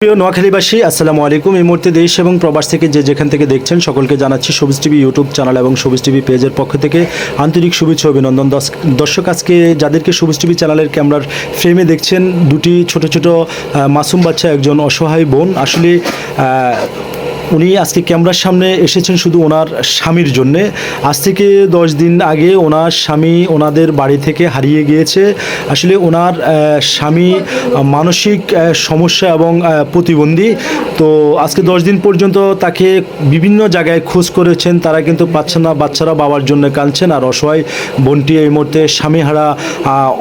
প্রিয় নোয়াখালীবাসী, আসসালামু আলাইকুম। এই মুহূর্তে দেশ এবং প্রবাস থেকে যে যেখান থেকে দেখছেন সকলকে জানাচ্ছি সবুজ টিভি ইউটিউব চ্যানেল এবং সবুজ টিভি পেজের পক্ষ থেকে আন্তরিক শুভেচ্ছা অভিনন্দন। দর্শক, আজকে যাদেরকে সবুজ টিভি চ্যানেলের ক্যামেরার ফ্রেমে দেখছেন, দুটি ছোট ছোট মাসুম বাচ্চা, একজন অসহায় বোন। আসলে উনি আজকে ক্যামেরার সামনে এসেছেন শুধু ওনার স্বামীর জন্যে। আজ থেকে 10 দিন আগে ওনার স্বামী ওনাদের বাড়ি থেকে হারিয়ে গিয়েছে। আসলে ওনার স্বামী মানসিক সমস্যা এবং প্রতিবন্ধী। তো আজকে 10 দিন পর্যন্ত তাকে বিভিন্ন জায়গায় খোঁজ করেছেন, তারা কিন্তু পাচ্ছেন না। বাচ্চারা বাবার জন্য কাঁদছেন, আর অসহায় বোনটি এই মুহূর্তে স্বামীহারা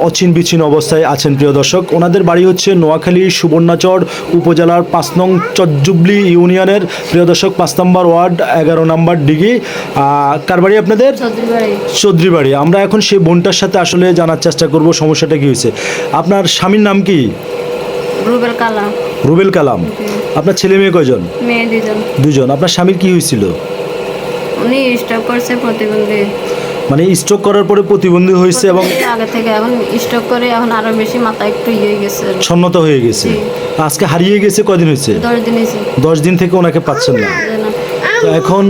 অচিন বিচিন অবস্থায় আছেন। প্রিয় দর্শক, ওনাদের বাড়ি হচ্ছে নোয়াখালী সুবর্ণচর উপজেলার 5 নং চরজুবলি ইউনিয়নের। প্রিয় দর্শক, 5 নম্বর ওয়ার্ড, 11 নম্বর ডিগি। কার বাড়ি আপনাদের? চৌধুরী বাড়ি। আমরা এখন সেই বোনটার সাথে আসলে জানার চেষ্টা করব সমস্যাটা কী হয়েছে। আপনার স্বামীর নাম কি? রুবেল কালাম। রুবেল কালাম। আপনার ছেলে মেয়ে কয়জন? মেয়ে দুজন। আপনার স্বামীর কি হয়েছিল? উনি স্ট্রোক করছে, প্রতিবন্ধী। মানে স্ট্রোক করার পরে প্রতিবন্ধী হয়েছে এবং আগে থেকে এখন স্ট্রোক করে এখন আরো বেশি মাথা একটু হয়ে গেছে, ছন্নতা হয়ে গেছে। আজকে হারিয়ে গেছে কদিন হয়েছে? 10 দিন হয়েছে। 10 দিন থেকে ওনাকে পাচ্ছেন না। তো এখন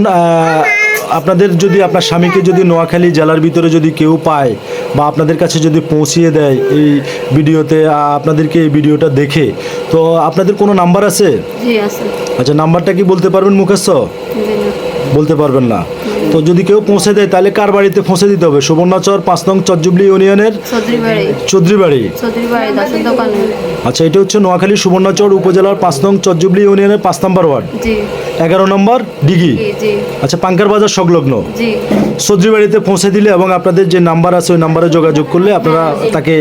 আপনাদের যদি আপনার স্বামীকে যদি নোয়াখালী জেলার ভিতরে যদি কেউ পায় বা আপনাদের কাছে যদি পৌঁছিয়ে দেয় এই ভিডিওতে, আপনাদেরকে এই ভিডিওটা দেখে, তো আপনাদের কোনো নাম্বার আছে? জি আছে। আচ্ছা, নাম্বারটা কি বলতে পারবেন মুখস্থ? জি না। বলতে পারবেন না? তো যদি কেউ পৌঁছে দেয় তাহলে কার বাড়িতে পৌঁছে দিতে হবে? সুবর্ণচর 5 নং চরজুবলি ইউনিয়নের চৌধুরী বাড়ি। দাসের দোকানে। আচ্ছা, এটা হচ্ছে নোয়াখালী সুবর্ণচর উপজেলার 5 নং চরজুবলি ইউনিয়নের 5 নম্বর ওয়ার্ড, জি 11 নম্বর ডিগি। জি। আচ্ছা, পাঙ্কার বাজার সংলগ্ন জি। চৌধুরী বাড়িতে পৌঁছে দিলে এবং আপনাদের যে নাম্বার আছে ওই নাম্বারে যোগাযোগ করলে আপনারা তাকে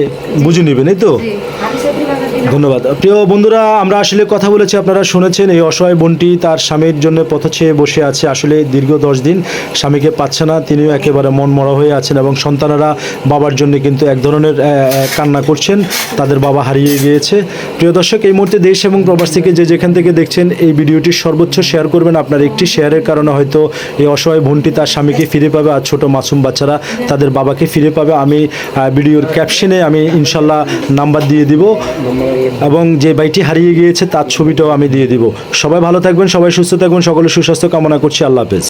বুঝে নেবেন, এই তো? ধন্যবাদ। প্রিয় বন্ধুরা, আমরা আসলে কথা বলেছি, আপনারা শুনেছেন। এই অসহায় বোনটি তার স্বামীর জন্য পথ চেয়ে বসে আছে। আসলে দীর্ঘ 10 দিন স্বামীকে পাচ্ছে না, তিনিও একেবারে মন মরা হয়ে আছেন এবং সন্তানেরা বাবার জন্য কিন্তু এক ধরনের কান্না করছেন, তাদের বাবা হারিয়ে গিয়েছে। প্রিয় দর্শক, এই মুহূর্তে দেশ এবং প্রবাস থেকে যে যেখান থেকে দেখছেন এই ভিডিওটি সর্বোচ্চ শেয়ার করবেন। আপনার একটি শেয়ারের কারণে হয়তো এই অসহায় বোনটি তার স্বামীকে ফিরে পাবে, আর ছোটো মাসুম বাচ্চারা তাদের বাবাকে ফিরে পাবে। আমি ভিডিওর ক্যাপশনে আমি ইনশাল্লাহ নাম্বার দিয়ে দিব এবং যে ভাইটি হারিয়ে গিয়েছে তার ছবিটাও আমি দিয়ে দিব। সবাই ভালো থাকবেন, সবাই সুস্থ থাকবেন, সকলের সুস্বাস্থ্য কামনা করছি। আল্লাহ হাফেজ।